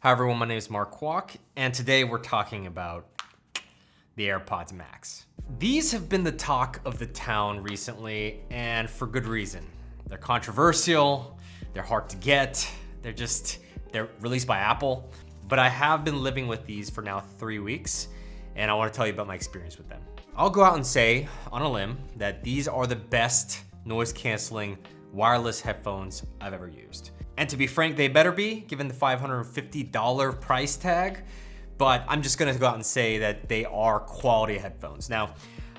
Hi everyone, my name is Mark Kwok, and today we're talking about the AirPods Max. These have been the talk of the town recently, and for good reason. They're controversial, they're hard to get, they're released by Apple, but I have been living with these for now 3 weeks, and I want to tell you about my experience with them. I'll go out and say, on a limb, that these are the best noise-canceling wireless headphones I've ever used. And to be frank, they better be, given the $550 price tag, but I'm just gonna go out and say that they are quality headphones. Now,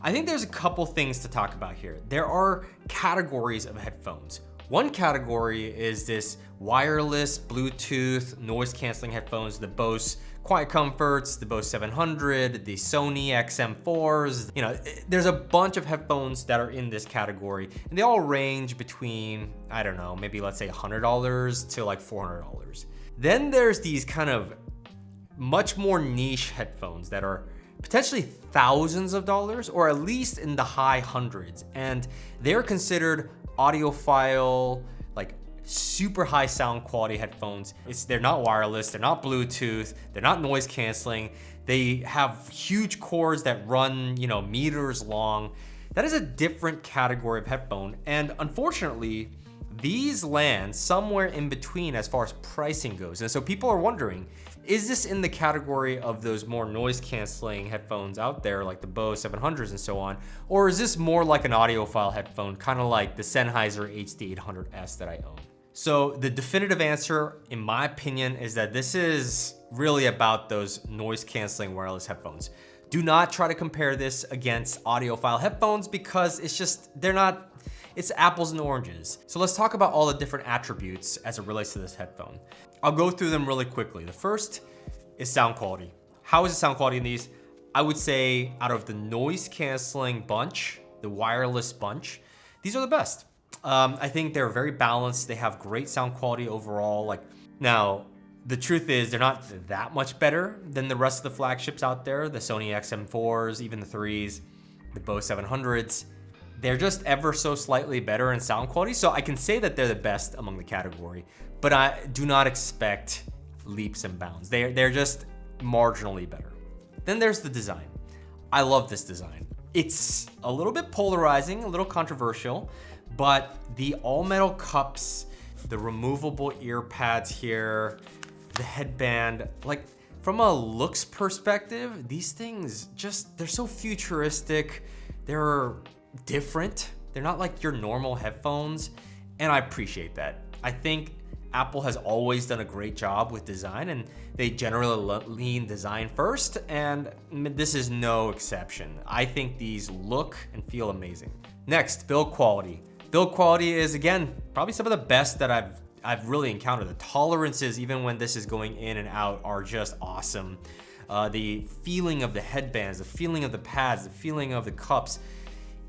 I think there's a couple things to talk about here. There are categories of headphones. One category is this wireless Bluetooth noise canceling headphones, the Bose Quiet Comforts, the Bose 700, the Sony XM4s. You know, there's a bunch of headphones that are in this category, and they all range between, I don't know, maybe let's say $100 to like $400. Then there's these kind of much more niche headphones that are potentially thousands of dollars, or at least in the high hundreds, and they're considered audiophile, like super high sound quality headphones. They're not wireless, they're not Bluetooth, they're not noise canceling. They have huge cords that run, meters long. That is a different category of headphone. And unfortunately, these land somewhere in between as far as pricing goes. And so people are wondering, is this in the category of those more noise canceling headphones out there, like the Bose 700s and so on? Or is this more like an audiophile headphone, kind of like the Sennheiser HD800S that I own? So the definitive answer, in my opinion, is that this is really about those noise canceling wireless headphones. Do not try to compare this against audiophile headphones because it's apples and oranges. So let's talk about all the different attributes as it relates to this headphone. I'll go through them really quickly. The first is sound quality. How is the sound quality in these? I would say out of the noise canceling bunch, the wireless bunch, these are the best. I think they're very balanced. They have great sound quality overall. Now, the truth is they're not that much better than the rest of the flagships out there, the Sony XM4s, even the 3s, the Bose 700s. They're just ever so slightly better in sound quality, so I can say that they're the best among the category, but I do not expect leaps and bounds. They're just marginally better. Then there's the design. I love this design. It's a little bit polarizing, a little controversial, but the all-metal cups, the removable ear pads here, the headband, from a looks perspective, these things they're so futuristic. They're different. They're not like your normal headphones, and I appreciate that. I think Apple has always done a great job with design, and they generally lean design first, and this is no exception. I think these look and feel amazing. Next, build quality. Build quality is, again, probably some of the best that I've really encountered. The tolerances, even when this is going in and out, are just awesome. The feeling of the headbands, the feeling of the pads, the feeling of the cups,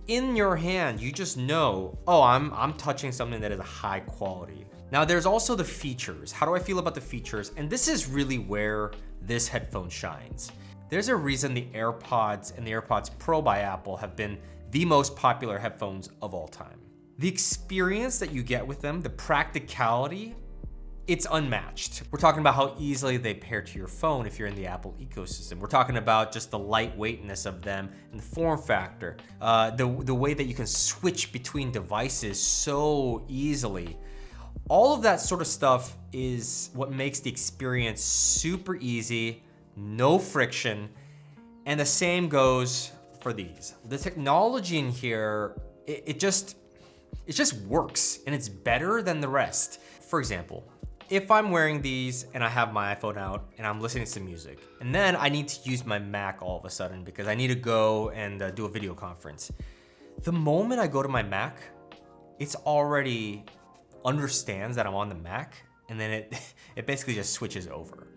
in your hand, you just know, oh, I'm touching something that is high quality. Now there's also the features. How do I feel about the features? And this is really where this headphone shines. There's a reason the AirPods and the AirPods Pro by Apple have been the most popular headphones of all time. The experience that you get with them, the practicality, it's unmatched. We're talking about how easily they pair to your phone if you're in the Apple ecosystem. We're talking about just the lightweightness of them and the form factor, the way that you can switch between devices so easily. All of that sort of stuff is what makes the experience super easy, no friction, and the same goes for these. The technology in here, it just works, and it's better than the rest. For example, if I'm wearing these and I have my iPhone out and I'm listening to some music, and then I need to use my Mac all of a sudden because I need to go and do a video conference. The moment I go to my Mac, it's already understands that I'm on the Mac, and then it basically just switches over.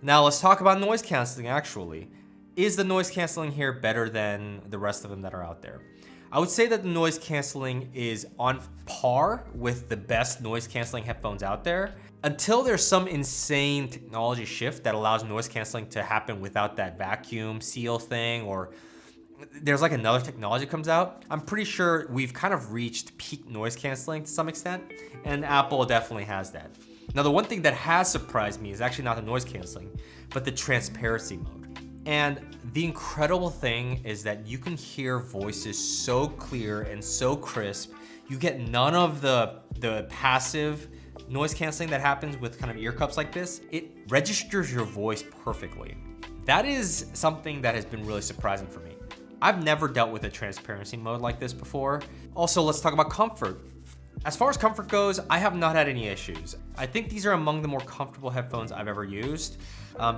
Now let's talk about noise canceling actually. Is the noise canceling here better than the rest of them that are out there? I would say that the noise canceling is on par with the best noise canceling headphones out there, until there's some insane technology shift that allows noise canceling to happen without that vacuum seal thing, or there's like another technology comes out. I'm pretty sure we've kind of reached peak noise canceling to some extent, and Apple definitely has that. Now, the one thing that has surprised me is actually not the noise canceling, but the transparency mode. And the incredible thing is that you can hear voices so clear and so crisp. You get none of the passive noise canceling that happens with kind of ear cups like this. It registers your voice perfectly. That is something that has been really surprising for me. I've never dealt with a transparency mode like this before. Also, let's talk about comfort. As far as comfort goes, I have not had any issues. I think these are among the more comfortable headphones I've ever used.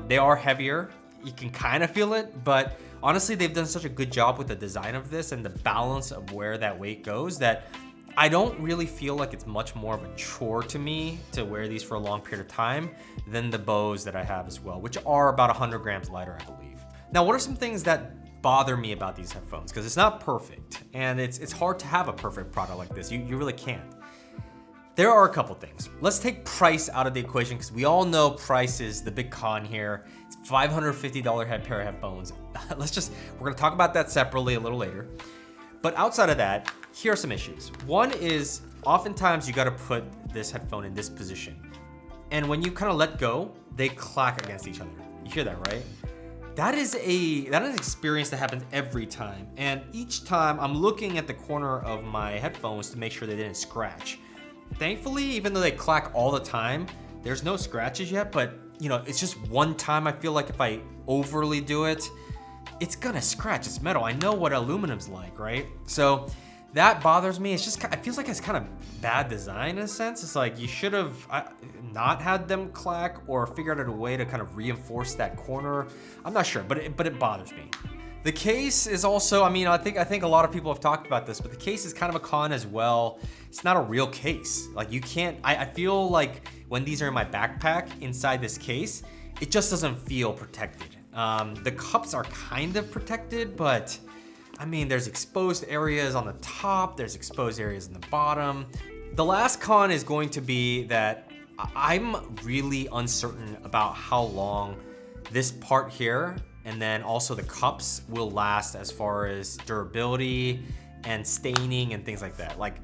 They are heavier. You can kind of feel it, but honestly, they've done such a good job with the design of this and the balance of where that weight goes that I don't really feel like it's much more of a chore to me to wear these for a long period of time than the Bose that I have as well, which are about 100 grams lighter, I believe. Now, what are some things that bother me about these headphones? Because it's not perfect, and it's hard to have a perfect product like this. You really can't. There are a couple things. Let's take price out of the equation because we all know price is the big con here. It's $550 pair of headphones. We're gonna talk about that separately a little later. But outside of that, here are some issues. One is oftentimes you gotta put this headphone in this position. And when you kind of let go, they clack against each other. You hear that, right? That is an experience that happens every time. And each time I'm looking at the corner of my headphones to make sure they didn't scratch. Thankfully, even though they clack all the time, there's no scratches yet, but it's just one time I feel like if I overly do it, it's gonna scratch. It's metal. I know what aluminum's like, right? So that bothers me. It feels like it's kind of bad design in a sense. It's like you should have not had them clack or figured out a way to kind of reinforce that corner. I'm not sure, but it bothers me. The case is also, I think a lot of people have talked about this, but the case is kind of a con as well. It's not a real case. Like you can't, I feel like when these are in my backpack inside this case, it just doesn't feel protected. The cups are kind of protected, but there's exposed areas on the top, there's exposed areas on the bottom. The last con is going to be that I'm really uncertain about how long this part here and then also the cups will last as far as durability and staining and things like that. Like,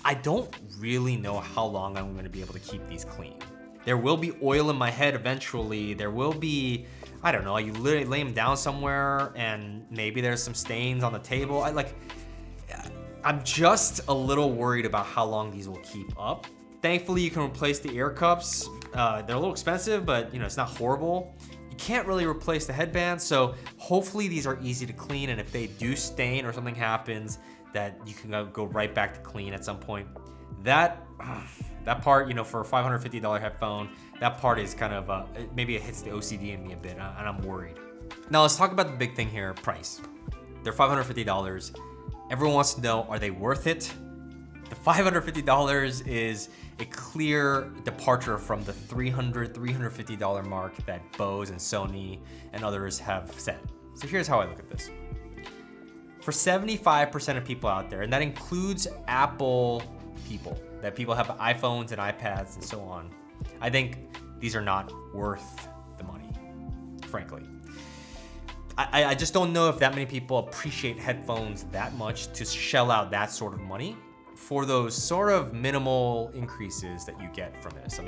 I don't really know how long I'm gonna be able to keep these clean. There will be oil in my head eventually. There will be, I don't know, you literally lay them down somewhere and maybe there's some stains on the table. I'm just a little worried about how long these will keep up. Thankfully, you can replace the ear cups. They're a little expensive, but it's not horrible. You can't really replace the headband, so hopefully these are easy to clean, and if they do stain or something happens, that you can go right back to clean at some point. That part, for a $550 headphone, that part is kind of, maybe it hits the OCD in me a bit, and I'm worried. Now let's talk about the big thing here, price. They're $550. Everyone wants to know, are they worth it? The $550 is a clear departure from the $350 mark that Bose and Sony and others have set. So here's how I look at this. For 75% of people out there, and that includes Apple people, that people have iPhones and iPads and so on, I think these are not worth the money, frankly. I just don't know if that many people appreciate headphones that much to shell out that sort of money for those sort of minimal increases that you get from this.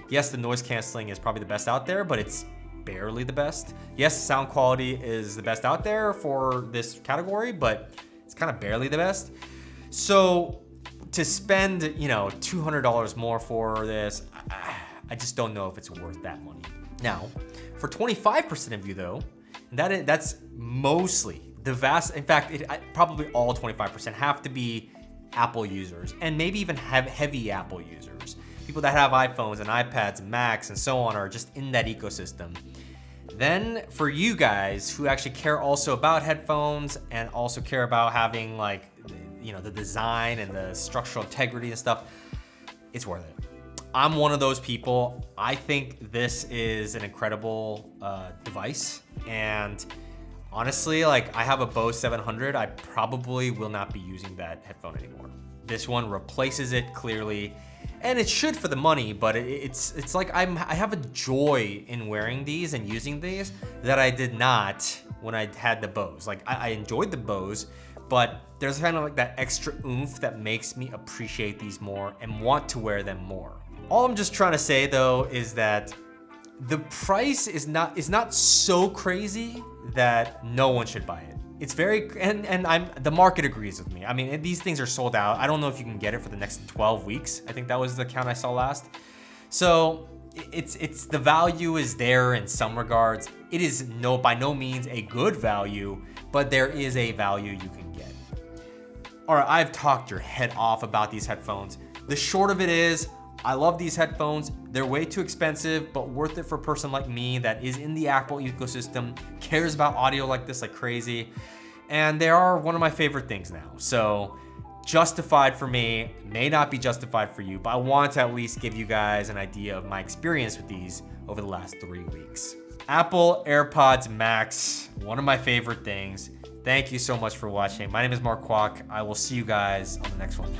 Yes, the noise canceling is probably the best out there, but it's barely the best. Yes, sound quality is the best out there for this category, but it's kind of barely the best. So to spend, $200 more for this, I just don't know if it's worth that money. Now, for 25% of you though, that's mostly in fact, probably all 25% have to be Apple users, and maybe even have heavy Apple users. People that have iPhones and iPads and Macs and so on are just in that ecosystem. Then for you guys who actually care also about headphones and also care about having the design and the structural integrity and stuff, it's worth it. I'm one of those people. I think this is an incredible device, and honestly, I have a Bose 700. I probably will not be using that headphone anymore. This one replaces it clearly, and it should for the money, but it's like I have a joy in wearing these and using these that I did not when I had the Bose. I enjoyed the Bose, but there's kind of that extra oomph that makes me appreciate these more and want to wear them more. All I'm just trying to say though is that the price is not so crazy that no one should buy it. It's very, and the market agrees with me. I mean, these things are sold out. I don't know if you can get it for the next 12 weeks. I think that was the count I saw last. So it's the value is there in some regards. It is by no means a good value, but there is a value you can get. All right, I've talked your head off about these headphones. The short of it is, I love these headphones. They're way too expensive, but worth it for a person like me that is in the Apple ecosystem, cares about audio like this like crazy. And they are one of my favorite things now. So justified for me, may not be justified for you, but I want to at least give you guys an idea of my experience with these over the last 3 weeks. Apple Airpods Max, one of my favorite things. Thank you so much for watching. My name is Mark Kwok. I will see you guys on the next one.